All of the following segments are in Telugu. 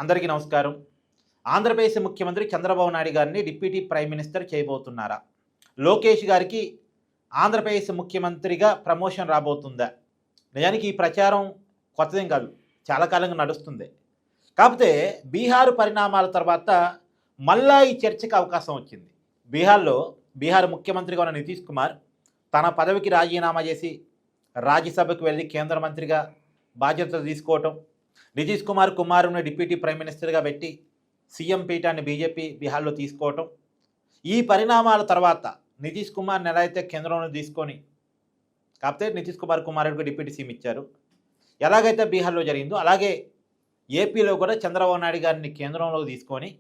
అందరికీ నమస్కారం. ఆంధ్రప్రదేశ్ ముఖ్యమంత్రి చంద్రబాబు నాయుడు గారిని డిప్యూటీ ప్రైమ్ మినిస్టర్ చేయబోతున్నారా? లోకేష్ గారికి ఆంధ్రప్రదేశ్ ముఖ్యమంత్రిగా ప్రమోషన్ రాబోతుందా? నిజానికి ఈ ప్రచారం కొత్తదేం కాదు. చాలా కాలంగా నడుస్తుంది. కాకపోతే బీహార్ పరిణామాల తర్వాత మళ్ళా ఈ చర్చకు అవకాశం వచ్చింది. బీహార్ ముఖ్యమంత్రిగా ఉన్న నితీష్ కుమార్ తన పదవికి రాజీనామా చేసి రాజ్యసభకు వెళ్ళి కేంద్ర మంత్రిగా బాధ్యతలు తీసుకోవటం, నితీష్ కుమార్ కుమారుని డిప్యూటీ ప్రైమ్ మినిస్టర్గా పెట్టి సీఎం పీఠాన్ని బీజేపీ బీహార్లో తీసుకోవటం, ఈ పరిణామాల తర్వాత నితీష్ కుమార్ని ఎలా అయితే కేంద్రంలో తీసుకొని, కాకపోతే నితీష్ కుమార్ కుమారుడికి డిప్యూటీ సీఎం ఇచ్చారు, ఎలాగైతే బీహార్లో జరిగిందో అలాగే ఏపీలో కూడా చంద్రబాబు నాయుడు గారిని కేంద్రంలో తీసుకొని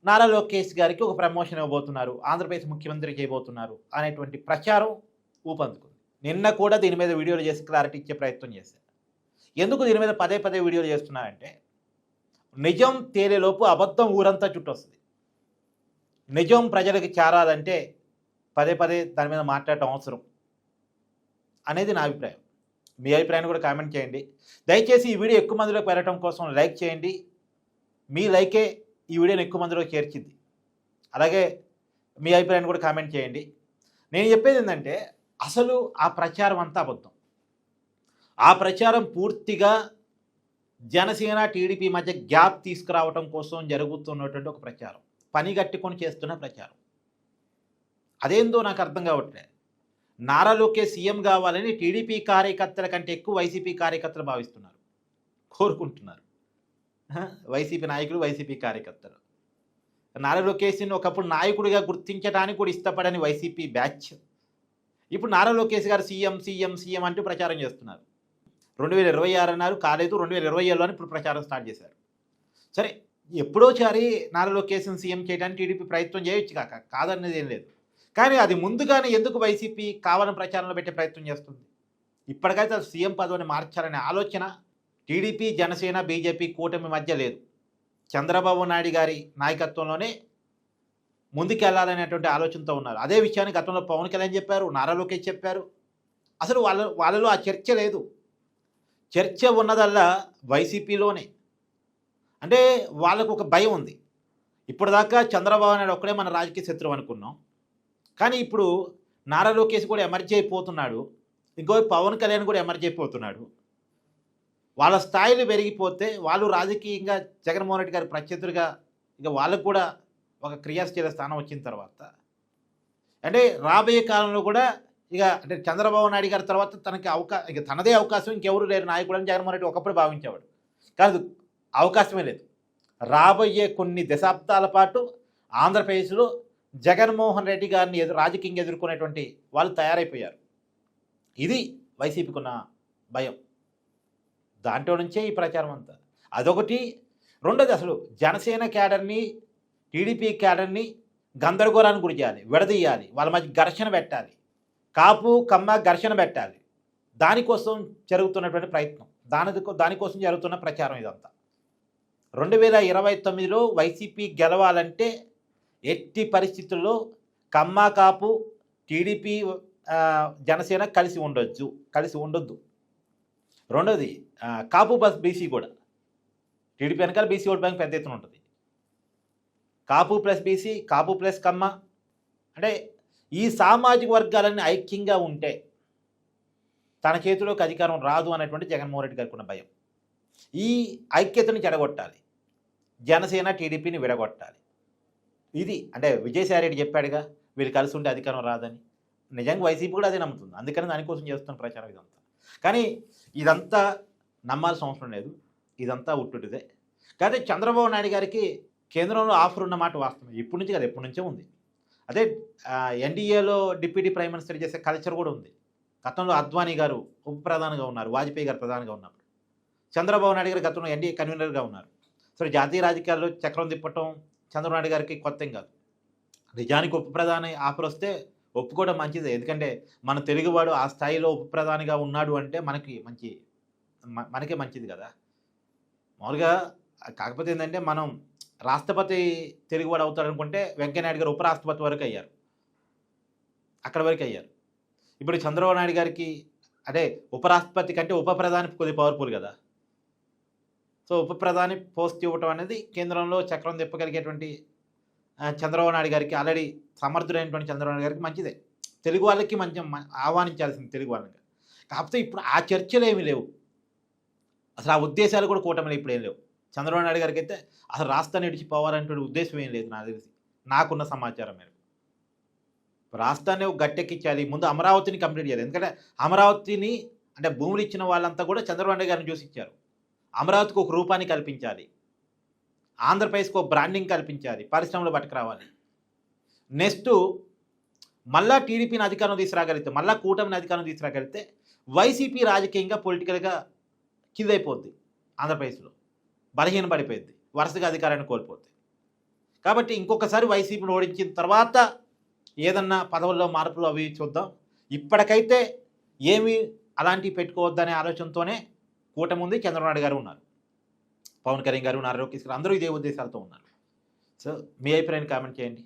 నారా లోకేష్ గారికి ఒక ప్రమోషన్ ఇవ్వబోతున్నారు, ఆంధ్రప్రదేశ్ ముఖ్యమంత్రి చేయబోతున్నారు అనేటువంటి ప్రచారం ఊపందుకుంది. నిన్న కూడా దీని మీద వీడియోలు చేసి క్లారిటీ ఇచ్చే ప్రయత్నం చేశారు. ఎందుకు దీని మీద పదే పదే వీడియోలు చేస్తున్నారంటే, నిజం తేలేలోపు అబద్ధం ఊరంతా చుట్టొస్తుంది. నిజం ప్రజలకు చేరాలంటే పదే పదే దాని మీద మాట్లాడటం అవసరం అనేది నా అభిప్రాయం. మీ అభిప్రాయాన్ని కూడా కామెంట్ చేయండి. దయచేసి ఈ వీడియో ఎక్కువ మందిలోకి వెళ్ళటం కోసం లైక్ చేయండి. మీ లైకే ఈ వీడియోని ఎక్కువ మందిలోకి చేర్చింది. అలాగే మీ అభిప్రాయాన్ని కూడా కామెంట్ చేయండి. నేను చెప్పేది ఏంటంటే, అసలు ఆ ప్రచారం అంతా అబద్ధం. ఆ ప్రచారం పూర్తిగా జనసేన టీడీపీ మధ్య గ్యాప్ తీసుకురావటం కోసం జరుగుతున్నటువంటి ఒక ప్రచారం, పనిగట్టుకొని చేస్తున్న ప్రచారం. అదేందో నాకు అర్థం కావట్లేదు. నారా లోకేష్ సీఎం కావాలని టీడీపీ కార్యకర్తల కంటే ఎక్కువ వైసీపీ కార్యకర్తలు భావిస్తున్నారు, కోరుకుంటున్నారు. వైసీపీ నాయకులు, వైసీపీ కార్యకర్తలు నారా లోకేష్ని ఒకప్పుడు నాయకుడిగా గుర్తించడానికి కూడా ఇష్టపడని వైసీపీ బ్యాచ్ ఇప్పుడు నారా లోకేష్ గారు సీఎం సీఎం సీఎం అంటూ ప్రచారం చేస్తున్నారు. 2026 అన్నారు, కాలేదు. 2027లోనే ఇప్పుడు ప్రచారం స్టార్ట్ చేశారు. సరే, ఎప్పుడోసారి నారా లోకేష్ని సీఎం చేయడానికి టీడీపీ ప్రయత్నం చేయొచ్చు, కాదనేది ఏం లేదు. కానీ అది ముందుగానే ఎందుకు వైసీపీ కావాలని ప్రచారంలో పెట్టే ప్రయత్నం చేస్తుంది? ఇప్పటికైతే సీఎం పదవిని మార్చాలనే ఆలోచన టీడీపీ, జనసేన, బీజేపీ కూటమి మధ్య లేదు. చంద్రబాబు నాయుడు గారి నాయకత్వంలోనే ముందుకెళ్లాలనేటువంటి ఆలోచనతో ఉన్నారు. అదే విషయాన్ని గతంలో పవన్ కళ్యాణ్ చెప్పారు, నారా లోకేష్ చెప్పారు. అసలు వాళ్ళలో ఆ చర్చ లేదు. చర్చ ఉన్నదల్లా వైసీపీలోనే. అంటే వాళ్ళకు ఒక భయం ఉంది. ఇప్పటిదాకా చంద్రబాబు నాయుడు ఒక్కడే మన రాజకీయ శత్రువు అనుకున్నాం. కానీ ఇప్పుడు నారా లోకేష్ కూడా ఎమర్జీ అయిపోతున్నాడు, ఇంకో పవన్ కళ్యాణ్ కూడా ఎమర్జీ అయిపోతున్నాడు. వాళ్ళ స్థాయిలు పెరిగిపోతే వాళ్ళు రాజకీయంగా జగన్మోహన్ రెడ్డి గారి ప్రత్యర్థులుగా ఇక వాళ్ళకు కూడా ఒక క్రియాశీల స్థానం వచ్చిన తర్వాత, అంటే రాబోయే కాలంలో కూడా ఇక అంటే చంద్రబాబు నాయుడు గారి తర్వాత తనకి ఇక తనదే అవకాశం, ఇంకెవరు లేరు నాయకుడు అని జగన్మోహన్ రెడ్డి ఒకప్పుడు భావించేవాడు. కాదు, అవకాశమే లేదు. రాబోయే కొన్ని దశాబ్దాల పాటు ఆంధ్రప్రదేశ్లో జగన్మోహన్ రెడ్డి గారిని రాజకీయంగా ఎదుర్కొనేటువంటి వాళ్ళు తయారైపోయారు. ఇది వైసీపీకి ఉన్న భయం. దాంట్లో నుంచే ఈ ప్రచారం అంతా. అదొకటి. రెండోది, అసలు జనసేన క్యాడర్ని, టీడీపీ క్యాడర్ని గందరగోళానికి గురి చేయాలి, విడదీయాలి, వాళ్ళ మధ్య ఘర్షణ పెట్టాలి, కాపు కమ్మ ఘర్షణ పెట్టాలి. దానికోసం జరుగుతున్నటువంటి ప్రయత్నం, దానికోసం జరుగుతున్న ప్రచారం ఇదంతా. 2029లో వైసీపీ గెలవాలంటే ఎట్టి పరిస్థితుల్లో కమ్మ, కాపు, టీడీపీ, జనసేన కలిసి ఉండొద్దు. రెండోది, కాపు ప్లస్ బీసీ కూడా. టీడీపీ వెనకాల బీసీ ఓట్ బ్యాంక్ పెద్ద ఎత్తున ఉంటుంది. కాపు ప్లస్ బీసీ, కాపు ప్లస్ కమ్మ, అంటే ఈ సామాజిక వర్గాలన్నీ ఐక్యంగా ఉంటే తన చేతిలోకి అధికారం రాదు అనేటువంటి జగన్మోహన్ రెడ్డి గారికి ఉన్న భయం. ఈ ఐక్యతను చెడగొట్టాలి, జనసేన టీడీపీని విడగొట్టాలి. ఇది అంటే విజయసాయి రెడ్డి చెప్పాడుగా, వీళ్ళు కలిసి ఉంటే అధికారం రాదని. నిజంగా వైసీపీ కూడా అదే నమ్ముతుంది. అందుకని దానికోసం చేస్తున్న ప్రచారం ఇదంతా. కానీ ఇదంతా నమ్మాల్సిన అవసరం లేదు, ఇదంతా ఉట్టుటిదే. కానీ చంద్రబాబు నాయుడు గారికి కేంద్రంలో ఆఫర్ ఉన్నమాట వాస్తవం. ఇప్పటి నుంచి కదా, ఎప్పటి నుంచే ఉంది. అదే ఎన్డీఏలో డిప్యూటీ ప్రైమ్ మినిస్టర్ చేసే కల్చర్ కూడా ఉంది. గతంలో అద్వానీ గారు ఉప ప్రధానిగా ఉన్నారు, వాజ్పేయి గారు ప్రధానిగా ఉన్నప్పుడు. చంద్రబాబు నాయుడు గారు గతంలో ఎన్డీఏ కన్వీనర్గా ఉన్నారు. సో జాతీయ రాజకీయాల్లో చక్రం తిప్పటం చంద్రబాబు నాయుడు గారికి కొత్త ఏం కాదు. నిజానికి ఉప ప్రధాని ఆఫర్ వస్తే ఒప్పుకోవడం మంచిదే. ఎందుకంటే మన తెలుగువాడు ఆ స్థాయిలో ఉప ప్రధానిగా ఉన్నాడు అంటే మనకే మంచిది కదా. మామూలుగా కాకపోతే ఏంటంటే, మనం రాష్ట్రపతి తెలుగువాడు అవుతాడు అనుకుంటే వెంకయ్యనాయుడు గారు ఉపరాష్ట్రపతి వరకు అయ్యారు, అక్కడ వరకు అయ్యారు. ఇప్పుడు చంద్రబాబు నాయుడు గారికి అంటే ఉపరాష్ట్రపతి కంటే ఉప ప్రధాని కొద్ది పవర్ఫుల్ కదా. సో ఉప ప్రధాని పోస్ట్ ఇవ్వటం అనేది కేంద్రంలో చక్రం తిప్పగలిగేటువంటి చంద్రబాబు నాయుడు గారికి, ఆల్రెడీ సమర్థుడైనటువంటి చంద్రబాబు నాయుడు గారికి మంచిదే. తెలుగు వాళ్ళకి మంచి ఆహ్వానించాల్సింది తెలుగు వాళ్ళకి. కాకపోతే ఇప్పుడు ఆ చర్చలు ఏమీ లేవు. అసలు ఆ ఉద్దేశాలు కూడా కూటమిలో ఇప్పుడు ఏం లేవు. చంద్రబాబు నాయుడు గారికి అయితే అసలు రాష్ట్రాన్ని విడిచిపోవాలనేటువంటి ఉద్దేశం ఏం లేదు నాకు తెలిసి, నాకున్న సమాచారం మేరకు. రాష్ట్రాన్ని గట్టెక్కించాలి, ముందు అమరావతిని కంప్లీట్ చేయాలి. ఎందుకంటే అమరావతిని అంటే భూములు ఇచ్చిన వాళ్ళంతా కూడా చంద్రబాబు నాయుడు గారిని చూసి ఇచ్చారు. అమరావతికి ఒక రూపాన్ని కల్పించాలి, ఆంధ్రప్రదేశ్కి ఒక బ్రాండింగ్ కల్పించాలి, పరిశ్రమలు పట్టుకురావాలి. నెక్స్ట్ మళ్ళా టీడీపీని అధికారం తీసుకురాగలిగితే, మళ్ళా కూటమిని అధికారం తీసుకురాగలిగితే వైసీపీ రాజకీయంగా పొలిటికల్గా కిందైపోద్ది, ఆంధ్రప్రదేశ్లో బలహీన పడిపోయింది, వరుసగా అధికారాన్ని కోల్పోద్ది. కాబట్టి ఇంకొకసారి వైసీపీని ఓడించిన తర్వాత ఏదన్నా పదవుల్లో మార్పులు అవి చూద్దాం. ఇప్పటికైతే ఏమీ అలాంటివి పెట్టుకోవద్దనే ఆలోచనతోనే కూటమి ఉంది. చంద్రబాబు నాయుడు గారు ఉన్నారు, పవన్ కళ్యాణ్ గారు ఉన్నారు, లోకేష్ గారు అందరూ ఇదే ఉద్దేశాలతో ఉన్నారు. సో మీ అభిప్రాయాన్ని కామెంట్ చేయండి.